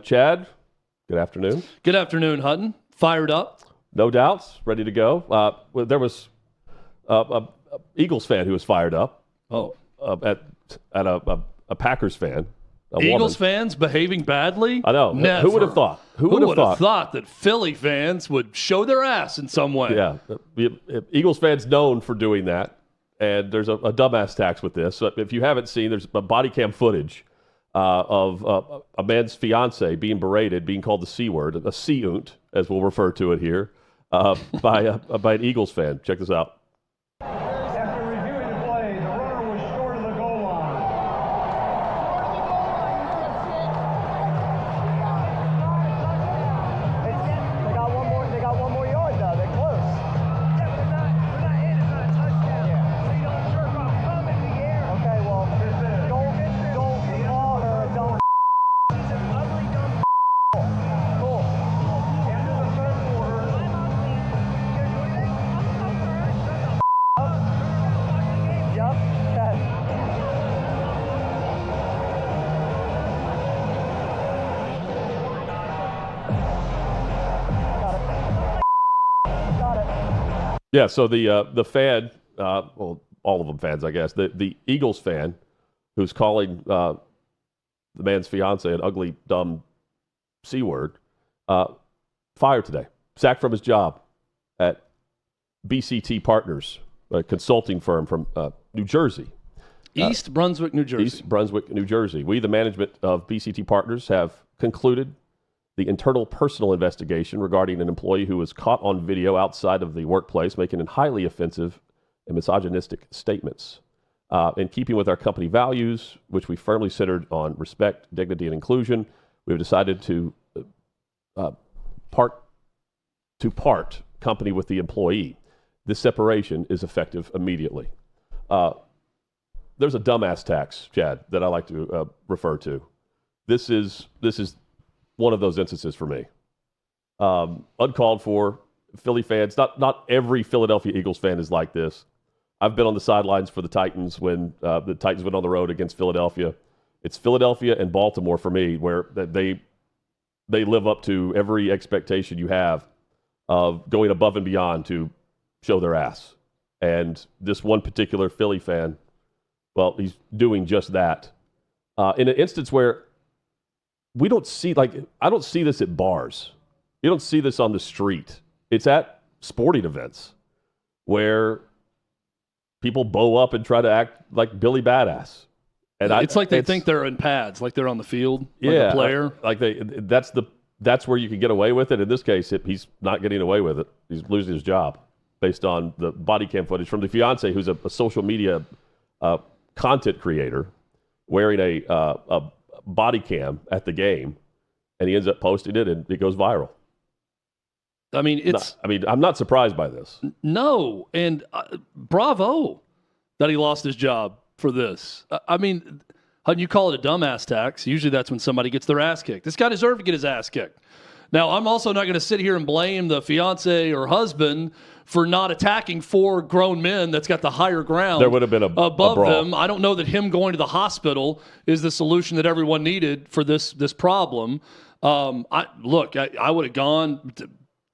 Chad, good afternoon. Good afternoon, Hutton. Fired up? No doubts, ready to go. There was a Eagles fan who was fired up. At a Packers fan. Eagles fans behaving badly? I know. Never. Who would have thought? Who would have thought that Philly fans would show their ass in some way? Yeah. Eagles fans known for doing that. And there's a dumbass tax with this. So if you haven't seen, there's a body cam footage of a man's fiance being berated, being called the C word, a C-unt, as we'll refer to it here, by an Eagles fan. Check this out. After reviewing the play, the runner was short of the goal line. They got one more yard though. They're close. Yeah, but they're not in. It's not a touchdown. Yeah. So you don't jerk off, thumb in the air. Okay, well, don't call her. Don't. He's an ugly dumb. Cool. After the third quarter. Yep. Got it. Yeah, so the fan, well, all of them fans, I guess, the Eagles fan who's calling the man's fiance an ugly, dumb C word, fired today. Sacked from his job at BCT Partners, a consulting firm from New Jersey. East Brunswick, New Jersey. East Brunswick, New Jersey. We, the management of BCT Partners, have concluded the internal personal investigation regarding an employee who was caught on video outside of the workplace making highly offensive and misogynistic statements. In keeping with our company values, which we firmly centered on respect, dignity, and inclusion, we've decided to part company with the employee. This separation is effective immediately. There's a dumbass tax, Chad, that I like to refer to. This is one of those instances for me. Uncalled for. Philly fans, not every Philadelphia Eagles fan is like this. I've been on the sidelines for the Titans when the Titans went on the road against Philadelphia. It's Philadelphia and Baltimore for me, where they live up to every expectation you have of going above and beyond to show their ass. And this one particular Philly fan, well, he's doing just that. In an instance where we don't see, I don't see this at bars. You don't see this on the street. It's at sporting events where people bow up and try to act like Billy Badass. And it's like they think they're in pads, like they're on the field, like a player. That's where you can get away with it. In this case, he's not getting away with it. He's losing his job based on the body cam footage from the fiance, who's a social media content creator, wearing a body cam at the game, and he ends up posting it, and it goes viral. I mean, I'm not surprised by this. No, and bravo that he lost his job for this. I mean, how do you call it a dumbass tax? Usually that's when somebody gets their ass kicked. This guy deserved to get his ass kicked. Now, I'm also not going to sit here and blame the fiance or husband for not attacking four grown men that's got the higher ground. There would have been above brawl. them. I don't know that him going to the hospital is the solution that everyone needed for this problem. I would have gone,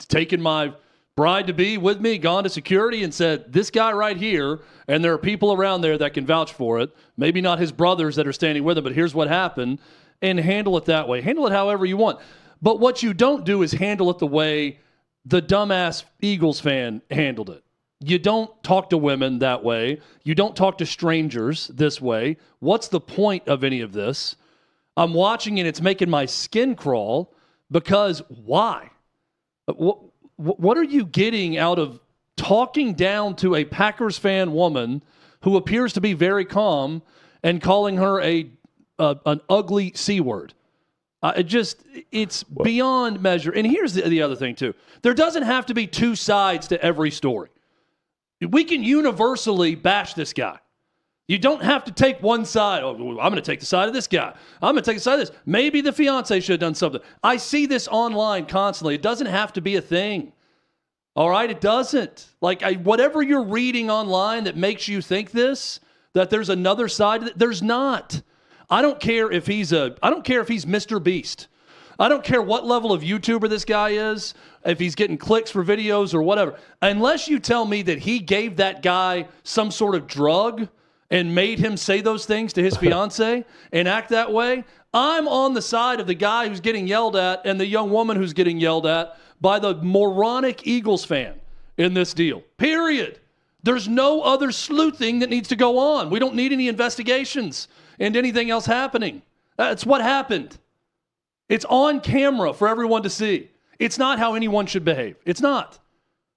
taken my bride-to-be with me, gone to security and said, this guy right here, and there are people around there that can vouch for it, maybe not his brothers that are standing with him, but here's what happened, and handle it that way. Handle it however you want. But what you don't do is handle it the way the dumbass Eagles fan handled it. You don't talk to women that way. You don't talk to strangers this way. What's the point of any of this? I'm watching and it's making my skin crawl because why? What are you getting out of talking down to a Packers fan woman who appears to be very calm and calling her an ugly C word? It's beyond measure. And here's the other thing, too. There doesn't have to be two sides to every story. We can universally bash this guy. You don't have to take one side. Oh, I'm going to take the side of this guy. I'm going to take the side of this. Maybe the fiance should have done something. I see this online constantly. It doesn't have to be a thing. All right? It doesn't. Whatever you're reading online that makes you think this, that there's another side, there's not. I don't care if he's Mr. Beast. I don't care what level of YouTuber this guy is, if he's getting clicks for videos or whatever. Unless you tell me that he gave that guy some sort of drug and made him say those things to his fiance and act that way, I'm on the side of the guy who's getting yelled at and the young woman who's getting yelled at by the moronic Eagles fan in this deal. Period. There's no other sleuthing that needs to go on. We don't need any investigations and anything else happening. That's what happened. It's on camera for everyone to see. It's not how anyone should behave. It's not.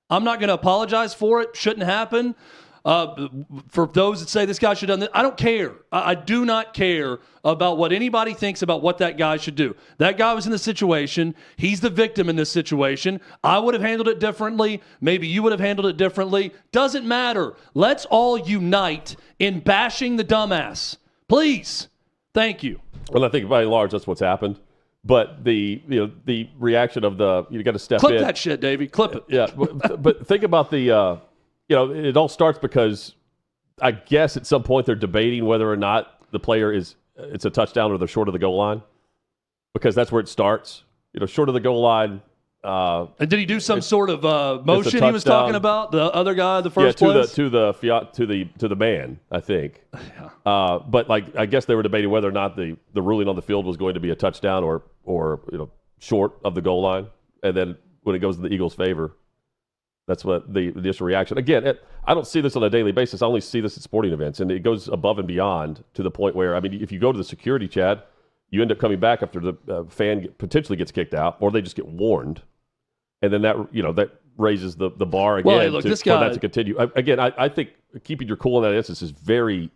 I'm not going to apologize for it. Shouldn't happen. For those that say this guy should have done this, I don't care. I do not care about what anybody thinks about what that guy should do. That guy was in the situation. He's the victim in this situation. I would have handled it differently. Maybe you would have handled it differently. Doesn't matter. Let's all unite in bashing the dumbass. Please. Thank you. Well, I think by and large that's what's happened. But the reaction of you got to step in. Clip that shit, Davey. Clip it. Yeah, but think about it all starts because I guess at some point they're debating whether or not the player it's a touchdown or they're short of the goal line, because that's where it starts. Short of the goal line. And did he do some sort of motion he was talking about? The other guy, the first place? to the man, I think. Yeah. But I guess they were debating whether or not the ruling on the field was going to be a touchdown or short of the goal line, and then when it goes in the Eagles' favor, that's what the initial reaction. Again, I don't see this on a daily basis. I only see this at sporting events, and it goes above and beyond to the point where, if you go to the security, Chad, you end up coming back after the fan potentially gets kicked out, or they just get warned, and then that raises the bar again. Well, hey, look, for that to continue. I think keeping your cool in that instance is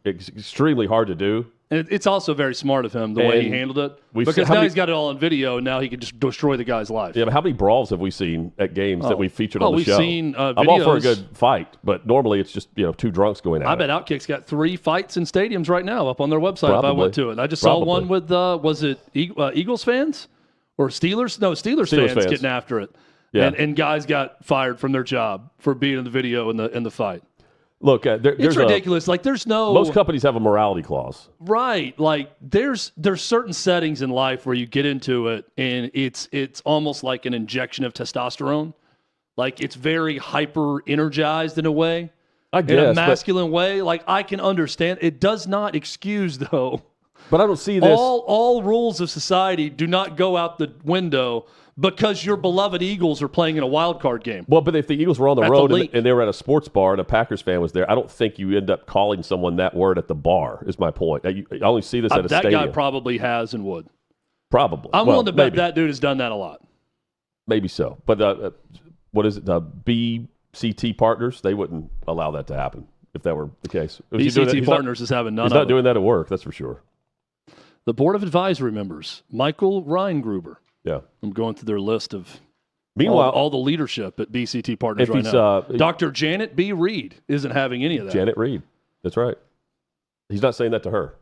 extremely hard to do. And it's also very smart of him, the way he handled it. Because now he's got it all on video, and now he can just destroy the guy's life. Yeah, but how many brawls have we seen at games that we've featured on the show? We've seen videos. I'm all for a good fight, but normally it's just two drunks going at it. I bet OutKick's got 3 fights in stadiums right now up on their website if I went to it. I just saw one with, was it Eagles fans? Or Steelers? No, Steelers fans getting after it. Yeah. And guys got fired from their job for being in the video in the fight. Look, it's ridiculous. There's no. Most companies have a morality clause, right? There's certain settings in life where you get into it, and it's almost like an injection of testosterone. It's very hyper energized in a way, I guess, in a masculine way. I can understand. It does not excuse though. But I don't see this. All rules of society do not go out the window because your beloved Eagles are playing in a wild card game. Well, but if the Eagles were on the road and they were at a sports bar and a Packers fan was there, I don't think you end up calling someone that word at the bar, is my point. I only see this at a stadium. That guy probably has and would. Probably. I'm willing to bet that dude has done that a lot. Maybe so. But what is it? The BCT partners, they wouldn't allow that to happen if that were the case. BCT partners is having none of it. He's not doing that at work, that's for sure. The Board of Advisory members, Michael Reingruber. Yeah. I'm going through their list of meanwhile all the leadership at BCT Partners right now. Dr. Janet B. Reed isn't having any of that. Janet Reed. That's right. He's not saying that to her.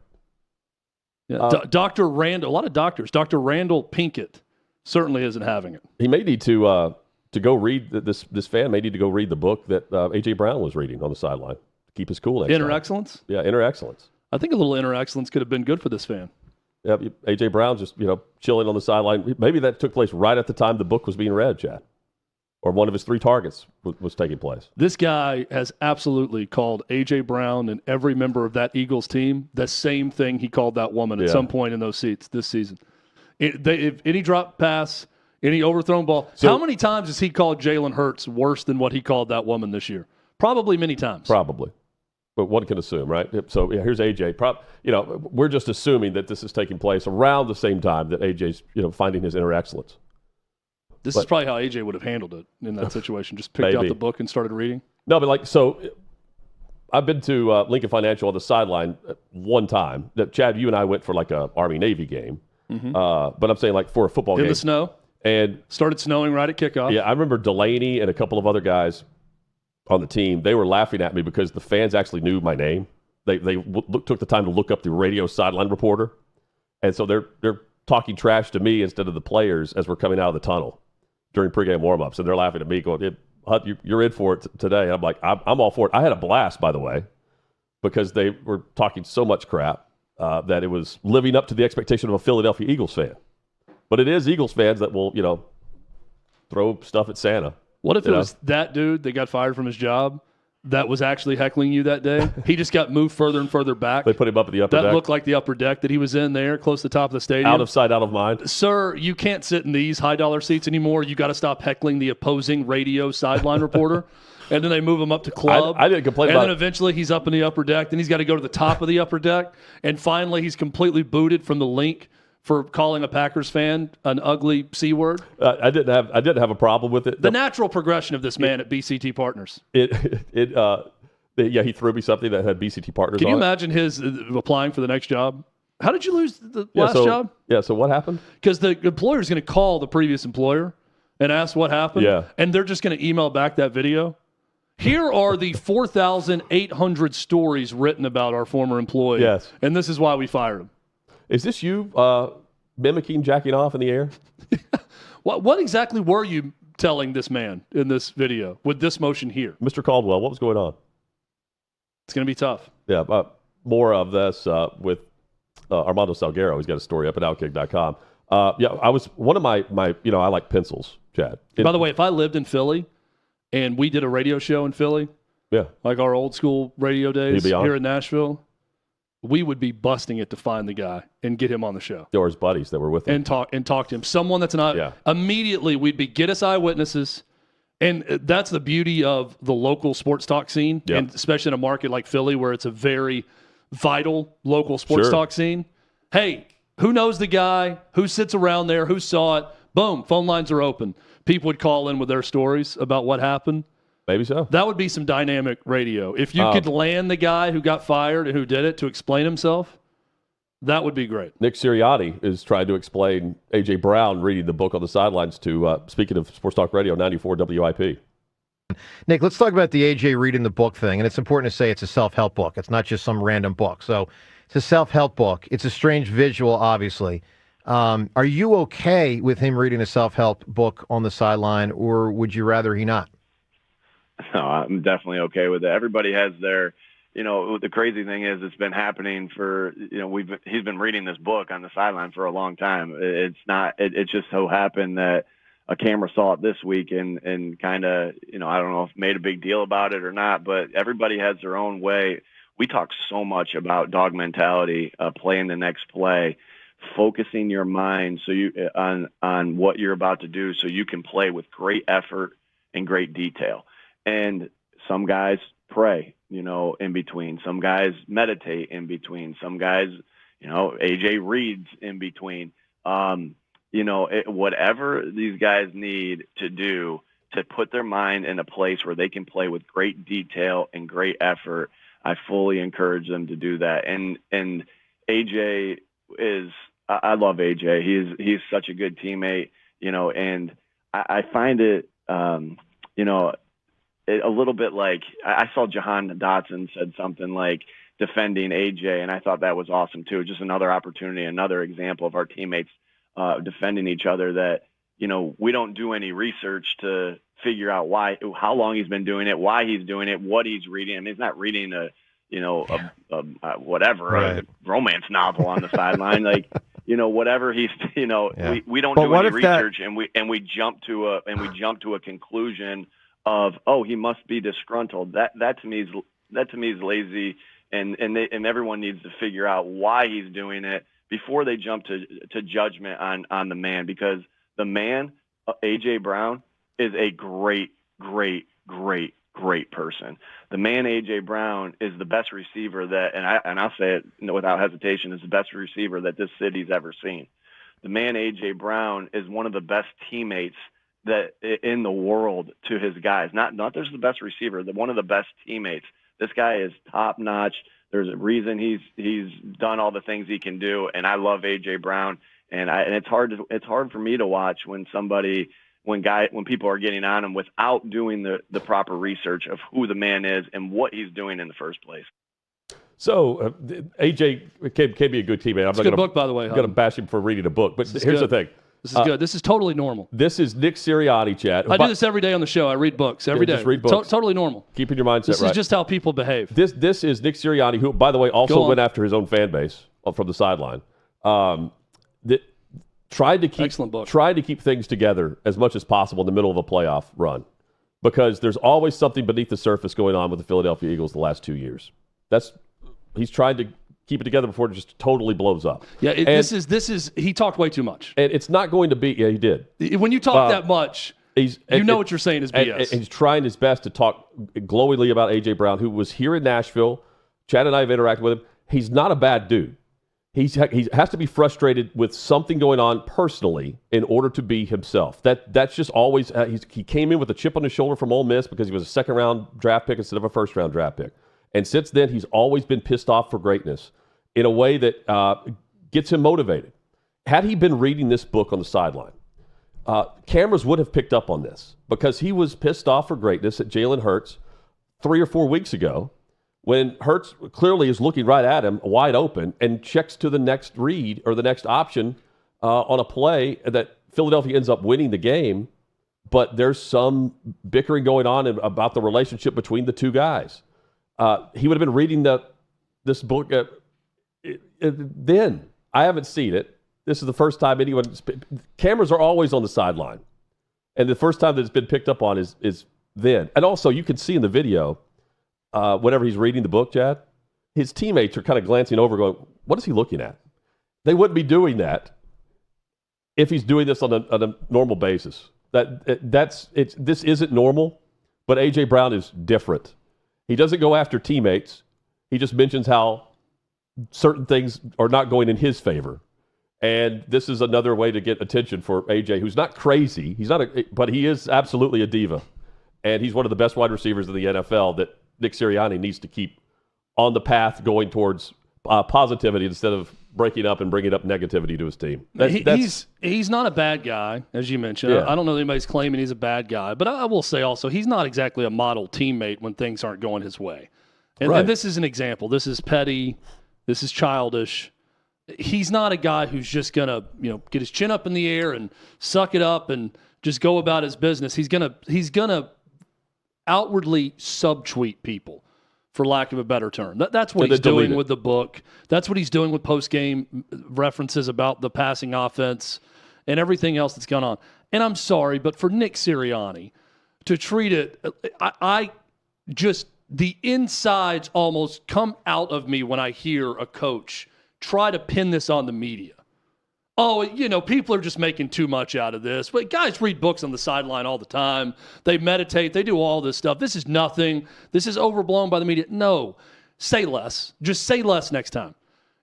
Yeah. Dr. Randall, a lot of doctors. Dr. Randall Pinkett certainly isn't having it. He may need to go read, this fan may need to go read the book that A.J. Brown was reading on the sideline to keep his cool next Inner time. Excellence? Yeah, Inner Excellence. I think a little Inner Excellence could have been good for this fan. Yeah, A.J. Brown just, chilling on the sideline. Maybe that took place right at the time the book was being read, Chad. Or one of his 3 targets was taking place. This guy has absolutely called A.J. Brown and every member of that Eagles team the same thing he called that woman at some point in those seats this season. If any drop pass, any overthrown ball, how many times has he called Jalen Hurts worse than what he called that woman this year? Probably many times. Probably. But one can assume, right? So here's AJ. We're just assuming that this is taking place around the same time that AJ's finding his inner excellence. This is probably how AJ would have handled it in that situation. Just picked out the book and started reading. No, but I've been to Lincoln Financial on the sideline one time. Chad, you and I went for a Army-Navy game. Mm-hmm. But I'm saying for a football game. In the snow? And started snowing right at kickoff. Yeah, I remember Delaney and a couple of other guys on the team, they were laughing at me because the fans actually knew my name. They took the time to look up the radio sideline reporter, and so they're talking trash to me instead of the players as we're coming out of the tunnel during pregame warmups, and they're laughing at me, going, "Hunt, you're in for it today." And I'm like, I'm all for it. I had a blast, by the way, because they were talking so much crap that it was living up to the expectation of a Philadelphia Eagles fan. But it is Eagles fans that will, throw stuff at Santa. What if it was that dude that got fired from his job that was actually heckling you that day? He just got moved further and further back. They put him up at the upper deck. That looked like the upper deck that he was in there, close to the top of the stadium. Out of sight, out of mind. Sir, you can't sit in these high-dollar seats anymore. You got to stop heckling the opposing radio sideline reporter. And then they move him up to club. I didn't complain about it. And then eventually he's up in the upper deck. Then he's got to go to the top of the upper deck. And finally he's completely booted from the link for calling a Packers fan an ugly C word. I didn't have a problem with it. The natural progression of this man at BCT Partners. He threw me something that had BCT Partners Can on you it. imagine his applying for the next job? How did you lose the last job? Yeah, so what happened? Because the employer is going to call the previous employer and ask what happened. Yeah. And they're just going to email back that video. Here are the 4,800 stories written about our former employee. Yes. And this is why we fired him. Is this you mimicking jacking off in the air? What exactly were you telling this man in this video with this motion here? Mr. Caldwell, what was going on? It's going to be tough. Yeah, more of this with Armando Salguero. He's got a story up at OutKick.com. I was one of my I like pencils, Chad. By the way, if I lived in Philly and we did a radio show in Philly, like our old school radio days here in Nashville, we would be busting it to find the guy and get him on the show. Or his buddies that were with him. And talk to him. Someone that's not immediately we'd be get us eyewitnesses. And that's the beauty of the local sports talk scene, and especially in a market like Philly where it's a very vital local sports talk scene. Hey, who knows the guy? Who sits around there? Who saw it? Boom, phone lines are open. People would call in with their stories about what happened. Maybe so. That would be some dynamic radio. If you could land the guy who got fired and who did it to explain himself, that would be great. Nick Sirianni is trying to explain A.J. Brown reading the book on the sidelines to, speaking of Sports Talk Radio, 94 WIP. Nick, let's talk about the A.J. reading the book thing. And it's important to say it's a self-help book. It's not just some random book. So it's a self-help book. It's a strange visual, obviously. Are you okay with him reading a self-help book on the sideline, or would you rather he not? No, I'm definitely okay with it. Everybody has their, the crazy thing is it's been happening for, he's been reading this book on the sideline for a long time. It just so happened that a camera saw it this week and kind of, I don't know if made a big deal about it or not, but everybody has their own way. We talk so much about dog mentality, playing the next play, focusing your mind on what you're about to do so you can play with great effort and great detail. And some guys pray, in between. Some guys meditate in between. Some guys, AJ reads in between. Whatever these guys need to do to put their mind in a place where they can play with great detail and great effort, I fully encourage them to do that. And AJ I love AJ. He's such a good teammate, and I find it, a little bit like I saw Jahan Dotson said something like defending AJ, and I thought that was awesome too. Just another opportunity, another example of our teammates defending each other that, we don't do any research to figure out how long he's been doing it, why he's doing it, what he's reading. I mean, he's not reading a romance novel on the sideline. Like, whatever he's, we don't do any research and we jump to a conclusion of, he must be disgruntled. That to me is lazy, and everyone needs to figure out why he's doing it before they jump to judgment on the man, because the man, AJ Brown, is a great person. The man, AJ Brown, is the best receiver that, and I'll say it without hesitation, is the best receiver that this city's ever seen. The man, AJ Brown, is one of the best teammates that in the world to his guys. Not just the best receiver, one of the best teammates. This guy is top notch. There's a reason he's done all the things he can do, and I love AJ Brown. And it's hard for me to watch when people are getting on him without doing the proper research of who the man is and what he's doing in the first place. So AJ can be a good teammate. It's a good book, by the way. I'm going to bash him for reading a book, but here's the thing. This is good. This is totally normal. This is Nick Sirianni, Chad. I do this every day on the show. I read books every day. Just read books. Totally normal. Keeping your mindset This right. is just how people behave. This is Nick Sirianni, who, by the way, also went after his own fan base from the sideline. tried to keep Excellent book. tried to keep things together as much as possible in the middle of a playoff run, because there's always something beneath the surface going on with the Philadelphia Eagles the last 2 years. He's tried to keep it together before it just totally blows up. Yeah, this is he talked way too much. And it's not going to be. Yeah, he did. When you talk that much, what you're saying is BS. And he's trying his best to talk glowingly about A.J. Brown, who was here in Nashville. Chad and I have interacted with him. He's not a bad dude. He has to be frustrated with something going on personally in order to be himself. That's just always he came in with a chip on his shoulder from Ole Miss because he was a second-round draft pick instead of a first-round draft pick. And since then, he's always been pissed off for greatness in a way that gets him motivated. Had he been reading this book on the sideline, cameras would have picked up on this because he was pissed off for greatness at Jalen Hurts 3 or 4 weeks ago when Hurts clearly is looking right at him wide open and checks to the next read or the next option on a play that Philadelphia ends up winning the game, but there's some bickering going on about the relationship between the two guys. He would have been reading this book then. I haven't seen it. This is the first time cameras are always on the sideline. And the first time that it's been picked up on is then. And also, you can see in the video, whenever he's reading the book, Chad, his teammates are kind of glancing over going, what is he looking at? They wouldn't be doing that if he's doing this on a normal basis. This isn't normal, but A.J. Brown is different. He doesn't go after teammates. He just mentions how certain things are not going in his favor. And this is another way to get attention for A.J., who's not crazy. But he is absolutely a diva. And he's one of the best wide receivers in the NFL that Nick Sirianni needs to keep on the path going towards positivity instead of breaking up and bringing up negativity to his team. He's not a bad guy, as you mentioned. Yeah. I don't know that anybody's claiming he's a bad guy, but I will say also he's not exactly a model teammate when things aren't going his way. And this is an example. This is petty. This is childish. He's not a guy who's just going to, get his chin up in the air and suck it up and just go about his business. He's going to outwardly subtweet people, for lack of a better term. That's what he's doing with the book. That's what he's doing with post-game references about the passing offense and everything else that's gone on. And I'm sorry, but for Nick Sirianni to treat it, the insides almost come out of me when I hear a coach try to pin this on the media. Oh, people are just making too much out of this. But guys read books on the sideline all the time. They meditate. They do all this stuff. This is nothing. This is overblown by the media. No, say less. Just say less next time.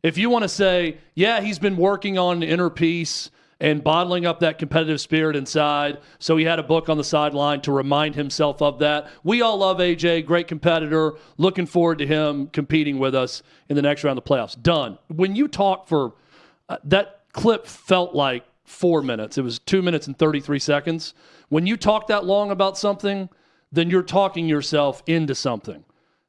If you want to say, yeah, he's been working on an inner peace and bottling up that competitive spirit inside, so he had a book on the sideline to remind himself of that. We all love AJ, great competitor. Looking forward to him competing with us in the next round of the playoffs. Done. When you talk for that clip felt like 4 minutes. It was 2 minutes and 33 seconds. When you talk that long about something, then you're talking yourself into something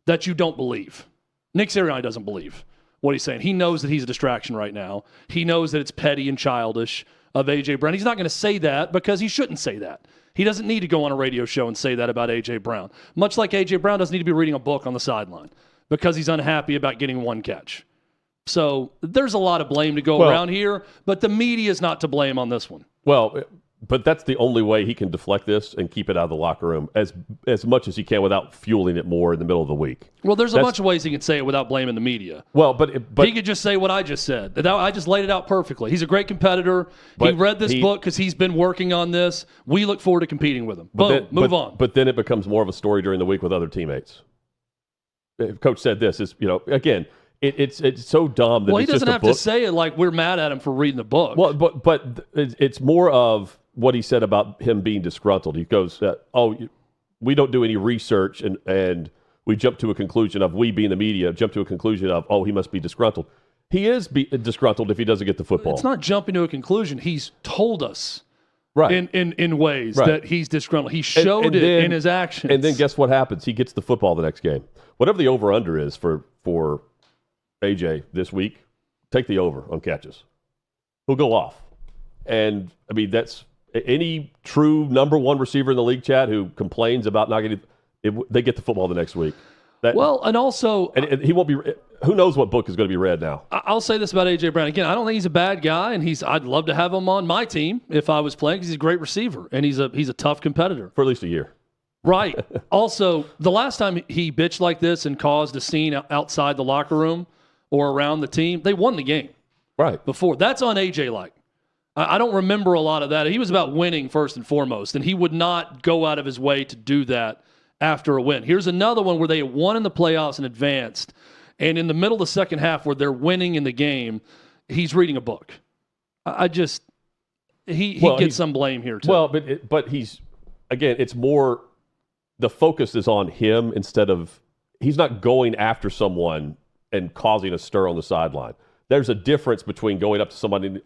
that you don't believe. Nick Sirianni doesn't believe what he's saying. He knows that he's a distraction right now. He knows that it's petty and childish of A.J. Brown. He's not going to say that because he shouldn't say that. He doesn't need to go on a radio show and say that about A.J. Brown. Much like A.J. Brown doesn't need to be reading a book on the sideline because he's unhappy about getting one catch. So there's a lot of blame to go around here, but the media is not to blame on this one. Well, but that's the only way he can deflect this and keep it out of the locker room as much as he can without fueling it more in the middle of the week. Well, there's a bunch of ways he can say it without blaming the media. Well, but he could just say what I just said. I just laid it out perfectly. He's a great competitor. He read this book because he's been working on this. We look forward to competing with him. Boom, move on. But then it becomes more of a story during the week with other teammates. Coach said this is, again, it's so dumb that he it's doesn't just have to say it like we're mad at him for reading the book. Well, but it's more of what he said about him being disgruntled. He goes, we don't do any research and we jump to a conclusion of, we being the media, jump to a conclusion of, he must be disgruntled. He is disgruntled if he doesn't get the football. It's not jumping to a conclusion. He's told us right in ways that he's disgruntled. He showed it in his actions. And then guess what happens? He gets the football the next game. Whatever the over-under is for AJ this week, take the over on catches. He'll go off. And, that's any true number one receiver in the league, Chad, who complains about not getting they get the football the next week. And also, and he won't be. Who knows what book is going to be read now? I'll say this about A.J. Brown. Again, I don't think he's a bad guy, and I'd love to have him on my team if I was playing because he's a great receiver, and he's a tough competitor. For at least a year. Right. Also, the last time he bitched like this and caused a scene outside the locker room or around the team, they won the game. Right. Before. That's on A.J. like. I don't remember a lot of that. He was about winning first and foremost, and he would not go out of his way to do that after a win. Here's another one where they won in the playoffs and advanced, and in the middle of the second half where they're winning in the game, he's reading a book. He gets some blame here too. Well, but he's, again, it's more, the focus is on him instead of, he's not going after someone and causing a stir on the sideline. There's a difference between going up to somebody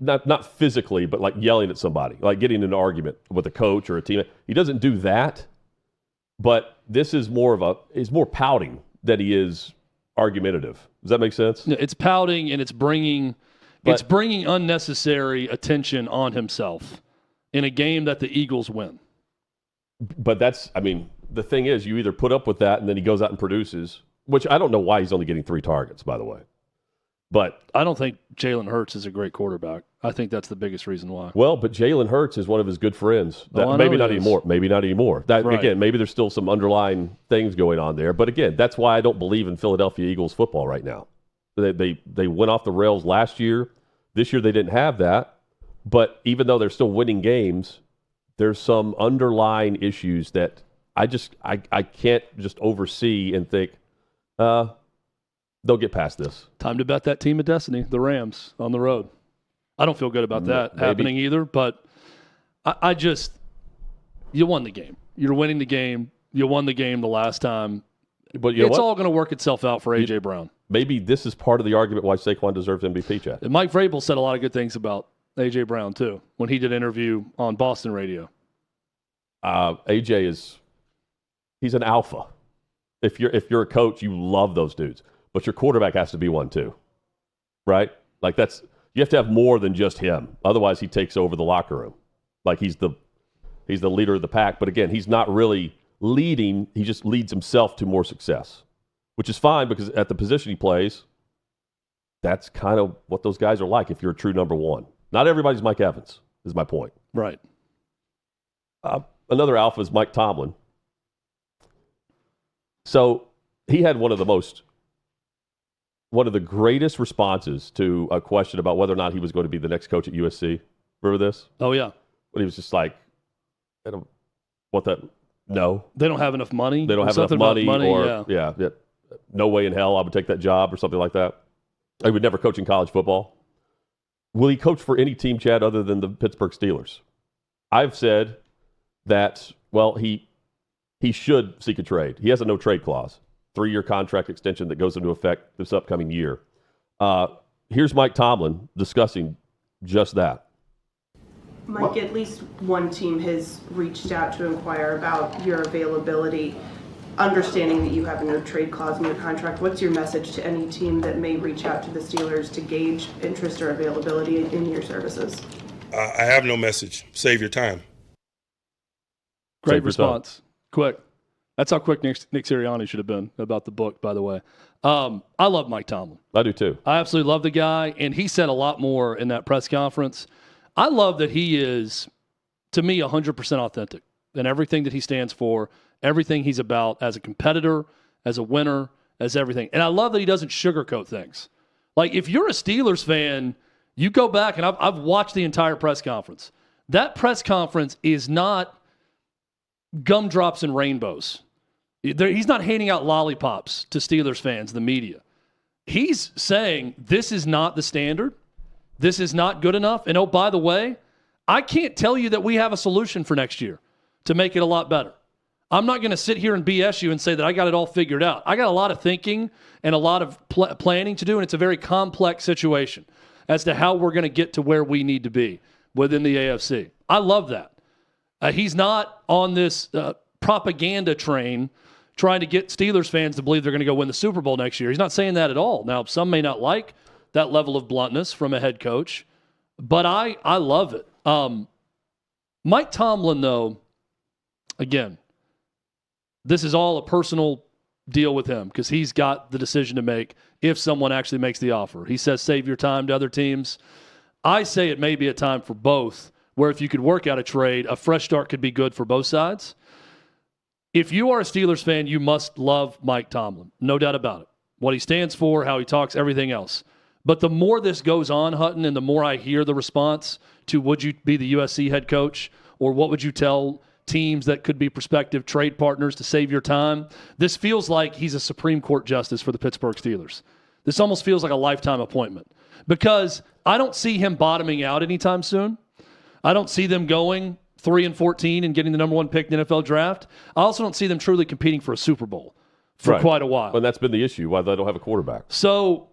not physically, but like yelling at somebody, like getting in an argument with a coach or a teammate. He doesn't do that, but this is he's more pouting than he is argumentative. Does that make sense? It's pouting and it's bringing unnecessary attention on himself in a game that the Eagles win. But the thing is, you either put up with that and then he goes out and produces, which I don't know why he's only getting 3 targets, by the way. But I don't think Jalen Hurts is a great quarterback. I think that's the biggest reason why. Well, but Jalen Hurts is one of his good friends. Maybe not anymore. Maybe not anymore. Again, maybe there's still some underlying things going on there. But again, that's why I don't believe in Philadelphia Eagles football right now. They went off the rails last year. This year they didn't have that. But even though they're still winning games, there's some underlying issues that I can't just oversee and think, they'll get past this. Time to bet that team of destiny, the Rams, on the road. I don't feel good about that happening either, but you won the game. You're winning the game. You won the game the last time. But it's all going to work itself out for A.J. Brown. Maybe this is part of the argument why Saquon deserves MVP, Chad. And Mike Vrabel said a lot of good things about A.J. Brown, too, when he did an interview on Boston radio. A.J. he's an alpha. If you're a coach, you love those dudes. But your quarterback has to be one too, right? Like you have to have more than just him. Otherwise, he takes over the locker room. Like he's the leader of the pack. But again, he's not really leading. He just leads himself to more success, which is fine because at the position he plays, that's kind of what those guys are like. If you're a true number one, not everybody's Mike Evans. Is my point. Right. Another alpha is Mike Tomlin. So he had one of the greatest responses to a question about whether or not he was going to be the next coach at USC. Remember this? Oh, yeah. But he was just like, I don't want that. No. They don't have enough money. They don't have enough money. Yeah. No way in hell I would take that job or something like that. I would never coach in college football. Will he coach for any team, Chad, other than the Pittsburgh Steelers? I've said that, well, he should seek a trade. He has a no-trade clause. 3-year contract extension that goes into effect this upcoming year. Here's Mike Tomlin discussing just that. Mike, at least one team has reached out to inquire about your availability, understanding that you have a no-trade clause in your contract. What's your message to any team that may reach out to the Steelers to gauge interest or availability in your services? I have no message. Save your time. Great response. Quick. That's how quick Nick Sirianni should have been about the book, by the way. I love Mike Tomlin. I do too. I absolutely love the guy, and he said a lot more in that press conference. I love that he is, to me, 100% authentic in everything that he stands for, everything he's about as a competitor, as a winner, as everything. And I love that he doesn't sugarcoat things. Like, if you're a Steelers fan, you go back, and I've watched the entire press conference. That press conference is not gumdrops and rainbows. He's not handing out lollipops to Steelers fans, the media. He's saying this is not the standard. This is not good enough. And oh, by the way, I can't tell you that we have a solution for next year to make it a lot better. I'm not going to sit here and BS you and say that I got it all figured out. I got a lot of thinking and a lot of planning to do, and it's a very complex situation as to how we're going to get to where we need to be within the AFC. I love that. He's not on this propaganda train trying to get Steelers fans to believe they're going to go win the Super Bowl next year. He's not saying that at all. Now, some may not like that level of bluntness from a head coach, but I love it. Mike Tomlin, though, again, this is all a personal deal with him because he's got the decision to make if someone actually makes the offer. He says save your time to other teams. I say it may be a time for both, where if you could work out a trade, a fresh start could be good for both sides. If you are a Steelers fan, you must love Mike Tomlin. No doubt about it. What he stands for, how he talks, everything else. But the more this goes on, Hutton, and the more I hear the response to would you be the USC head coach, or what would you tell teams that could be prospective trade partners to save your time, this feels like he's a Supreme Court justice for the Pittsburgh Steelers. This almost feels like a lifetime appointment because I don't see him bottoming out anytime soon. I don't see them going 3-14 and getting the number 1 pick in the NFL draft. I also don't see them truly competing for a Super Bowl for quite a while. And that's been the issue, why they don't have a quarterback. So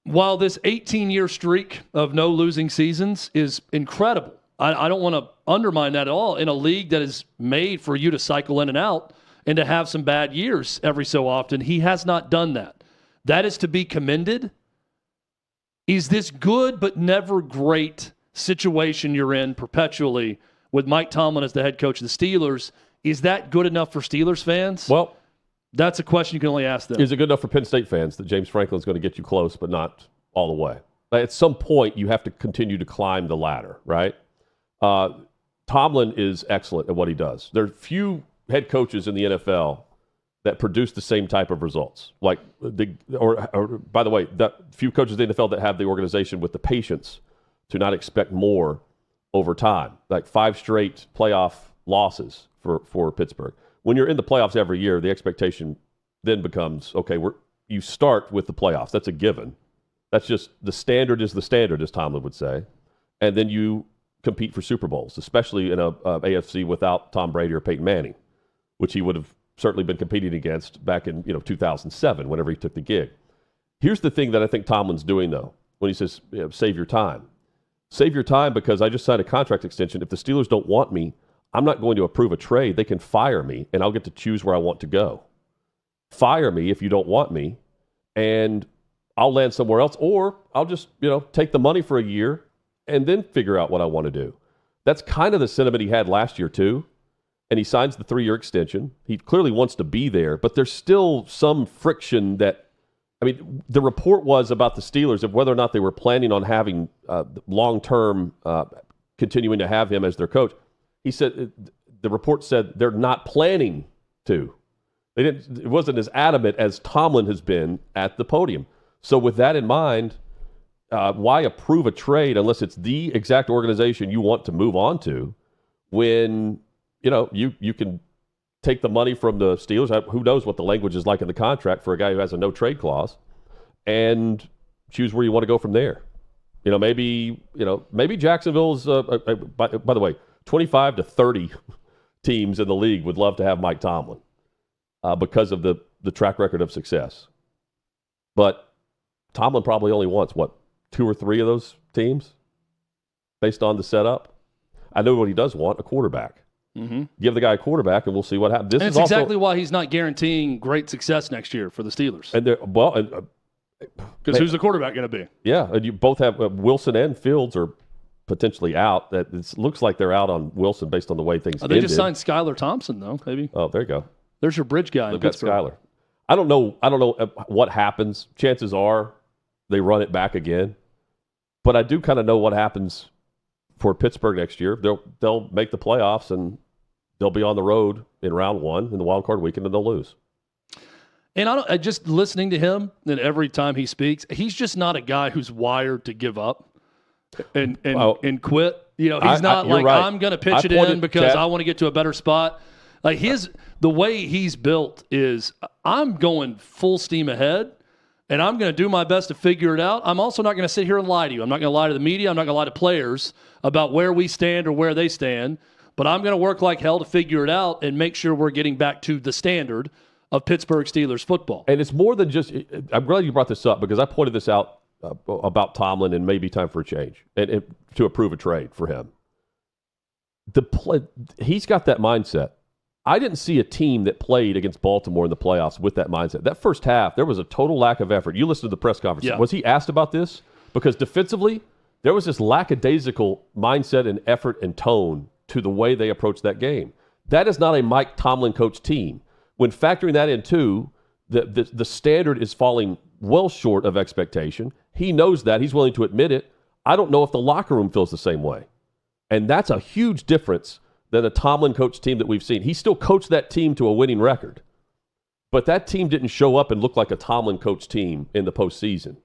while this 18-year streak of no losing seasons is incredible, I don't want to undermine that at all in a league that is made for you to cycle in and out and to have some bad years every so often. He has not done that. That is to be commended. Is this good but never great situation you're in perpetually with Mike Tomlin as the head coach of the Steelers? Is that good enough for Steelers fans? Well, that's a question you can only ask them. Is it good enough for Penn State fans that James Franklin's going to get you close but not all the way? At some point, you have to continue to climb the ladder, right? Tomlin is excellent at what he does. There are few head coaches in the NFL that produce the same type of results. By the way, that few coaches in the NFL that have the organization with the patience to not expect more over time, like 5 straight playoff losses for Pittsburgh. When you're in the playoffs every year, the expectation then becomes, okay, you start with the playoffs. That's a given. That's just the standard is the standard, as Tomlin would say. And then you compete for Super Bowls, especially in a AFC without Tom Brady or Peyton Manning, which he would have certainly been competing against back in 2007 whenever he took the gig. Here's the thing that I think Tomlin's doing, though, when he says, save your time. Save your time because I just signed a contract extension. If the Steelers don't want me, I'm not going to approve a trade. They can fire me, and I'll get to choose where I want to go. Fire me if you don't want me, and I'll land somewhere else, or I'll just take the money for a year and then figure out what I want to do. That's kind of the sentiment he had last year, too. And he signs the 3-year extension. He clearly wants to be there, but there's still some friction that, the report was about the Steelers of whether or not they were planning on having long-term, continuing to have him as their coach. He said, the report said they're not planning to. It wasn't as adamant as Tomlin has been at the podium. So with that in mind, why approve a trade unless it's the exact organization you want to move on to when, you can take the money from the Steelers, who knows what the language is like in the contract for a guy who has a no-trade clause, and choose where you want to go from there. Maybe Jacksonville's, by the way, 25 to 30 teams in the league would love to have Mike Tomlin because of the track record of success. But Tomlin probably only wants, 2 or 3 of those teams based on the setup? I know what he does want, a quarterback. Mm-hmm. Give the guy a quarterback, and we'll see what happens. It's exactly why he's not guaranteeing great success next year for the Steelers. And because who's the quarterback going to be? Yeah, and you both have Wilson and Fields are potentially out. It looks like they're out on Wilson based on the way things ended. They just signed Skylar Thompson, though. Maybe. Oh, there you go. There's your bridge guy. They've got Skylar. I don't know what happens. Chances are they run it back again, but I do kind of know what happens for Pittsburgh next year. They'll make the playoffs and they'll be on the road in round 1 in the wild card weekend, and they'll lose. And just listening to him, and every time he speaks, he's just not a guy who's wired to give up and quit. He's not like, right. I'm going to pitch it in because I want to get to a better spot. Like the way he's built is, I'm going full steam ahead, and I'm going to do my best to figure it out. I'm also not going to sit here and lie to you. I'm not going to lie to the media. I'm not going to lie to players about where we stand or where they stand. But I'm going to work like hell to figure it out and make sure we're getting back to the standard of Pittsburgh Steelers football. And it's more than just – I'm glad you brought this up because I pointed this out about Tomlin and maybe time for a change and to approve a trade for him. He's got that mindset. I didn't see a team that played against Baltimore in the playoffs with that mindset. That first half, there was a total lack of effort. You listened to the press conference. Yeah. Was he asked about this? Because defensively, there was this lackadaisical mindset and effort and tone to the way they approached that game. That is not a Mike Tomlin coach team. when factoring that in too, the standard is falling well short of expectation. He knows that. He's willing to admit it. I don't know if the locker room feels the same way. And that's a huge difference than the Tomlin coach team that we've seen. He still coached that team to a winning record. But that team didn't show up and look like a Tomlin coach team in the postseason.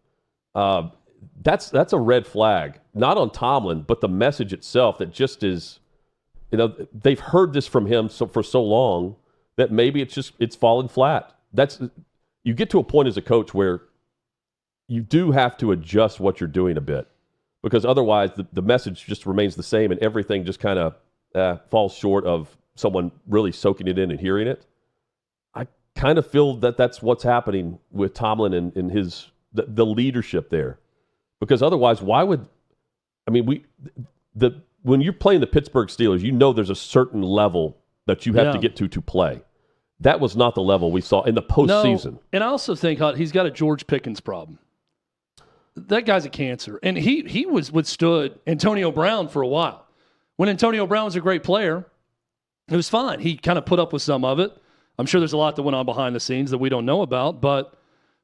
That's a red flag, not on Tomlin, but the message itself that just is, they've heard this from him for so long that maybe it's fallen flat. You get to a point as a coach where you do have to adjust what you're doing a bit, because otherwise the message just remains the same and everything just kind of falls short of someone really soaking it in and hearing it. I kind of feel that that's what's happening with Tomlin and his the leadership there, because otherwise, when you're playing the Pittsburgh Steelers, there's a certain level that you have to get to play. That was not the level we saw in the postseason. No, and I also think he's got a George Pickens problem. That guy's a cancer, and he withstood Antonio Brown for a while. When Antonio Brown was a great player, it was fine. He kind of put up with some of it. I'm sure there's a lot that went on behind the scenes that we don't know about, but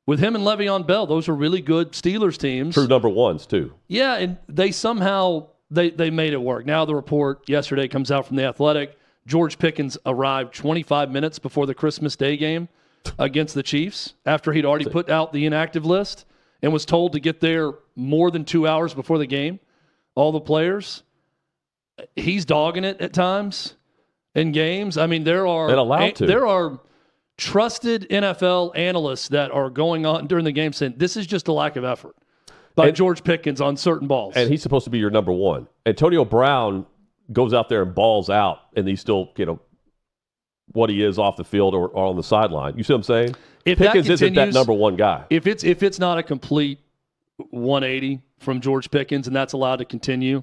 with him and Le'Veon Bell, those are really good Steelers teams. True number ones, too. Yeah, and they somehow they made it work. Now the report yesterday comes out from The Athletic. George Pickens arrived 25 minutes before the Christmas Day game against the Chiefs after he'd already put out the inactive list and was told to get there more than 2 hours before the game. All the players. He's dogging it at times in games. I mean, there are trusted NFL analysts that are going on during the game saying this is just a lack of effort by George Pickens on certain balls. And he's supposed to be your number one. Antonio Brown goes out there and balls out, and he's still, what he is off the field or on the sideline. You see what I'm saying? Pickens isn't that number one guy. If it's not a complete 180 from George Pickens and that's allowed to continue,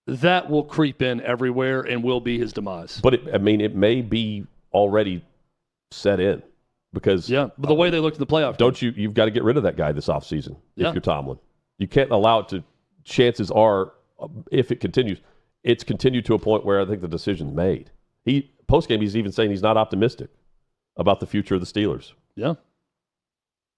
that will creep in everywhere and will be his demise. But it may be already set in, because but the way they looked at the playoff, you've got to get rid of that guy this offseason if you're Tomlin. You can't allow it to. Chances are, if it continues, it's continued to a point where I think the decision's made. Post game, he's even saying he's not optimistic about the future of the Steelers. Yeah,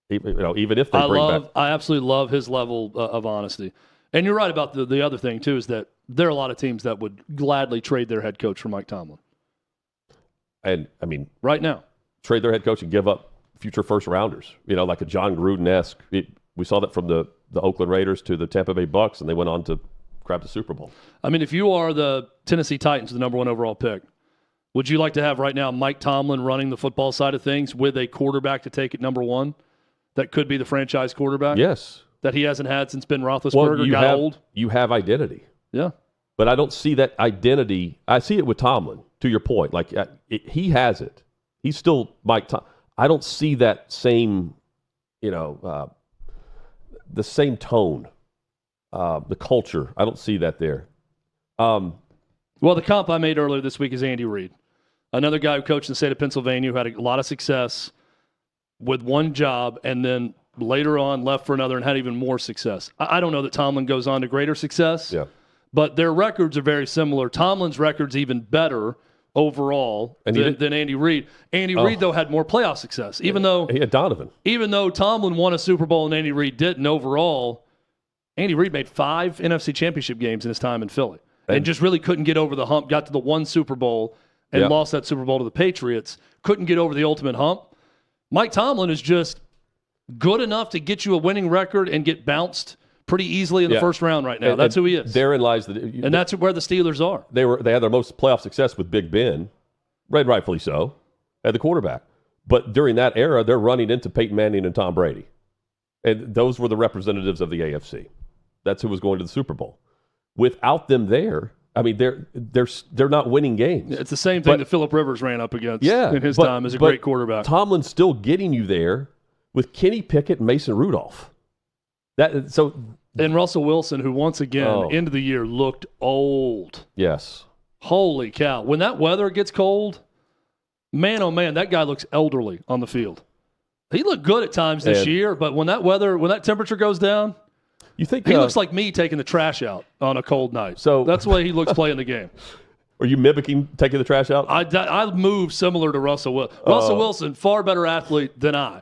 even if they I absolutely love his level of honesty. And you're right about the other thing too, is that there are a lot of teams that would gladly trade their head coach for Mike Tomlin. And right now, trade their head coach and give up future first rounders. Like a John Gruden-esque. We saw that from the Oakland Raiders to the Tampa Bay Bucks, and they went on to grab the Super Bowl. If you are the Tennessee Titans, the number one overall pick, would you like to have right now Mike Tomlin running the football side of things with a quarterback to take at number one that could be the franchise quarterback? Yes. That he hasn't had since Ben Roethlisberger got old? You have identity. Yeah. But I don't see that identity. I see it with Tomlin, to your point. Like, he has it. He's still Mike Tomlin. I don't see that same, the same tone, the culture. I don't see that there. Well, the comp I made earlier this week is Andy Reid. Another guy who coached in the state of Pennsylvania who had a lot of success with one job and then later on left for another and had even more success. I don't know that Tomlin goes on to greater success, but their records are very similar. Tomlin's record's even better overall than Andy Reid. Andy Reid, though, had more playoff success, even though he had Donovan. Even though Tomlin won a Super Bowl and Andy Reid didn't overall, Andy Reid made 5 NFC Championship games in his time in Philly and just really couldn't get over the hump, got to the one Super Bowl and lost that Super Bowl to the Patriots, couldn't get over the ultimate hump. Mike Tomlin is just good enough to get you a winning record and get bounced pretty easily in the first round right now. That's who he is. Therein lies and that's where the Steelers are. They had their most playoff success with Big Ben, rightfully so, at the quarterback. But during that era, they're running into Peyton Manning and Tom Brady. And those were the representatives of the AFC. That's who was going to the Super Bowl. Without them there, they're not winning games. It's the same thing that Phillip Rivers ran up against in his time as a great quarterback. Tomlin's still getting you there with Kenny Pickett and Mason Rudolph. And Russell Wilson, who once again, end of the year, looked old. Yes. Holy cow. When that weather gets cold, man, oh man, that guy looks elderly on the field. He looked good at times this year, but when that temperature goes down, you think he looks like me taking the trash out on a cold night. So that's the way he looks playing the game. Are you mimicking taking the trash out? I move similar to Russell Wilson. Russell Wilson, far better athlete than I.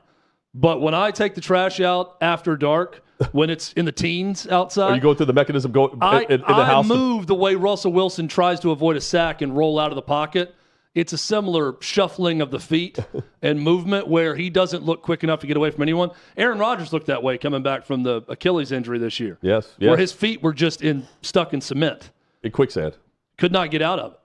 But when I take the trash out after dark, when it's in the teens outside, Are you going through the mechanism in the I house? move the way Russell Wilson tries to avoid a sack and roll out of the pocket. It's a similar shuffling of the feet and movement where he doesn't look quick enough to get away from anyone. Aaron Rodgers looked that way coming back from the Achilles injury this year. Yes. Where his feet were just stuck in cement. In quicksand. Could not get out of it.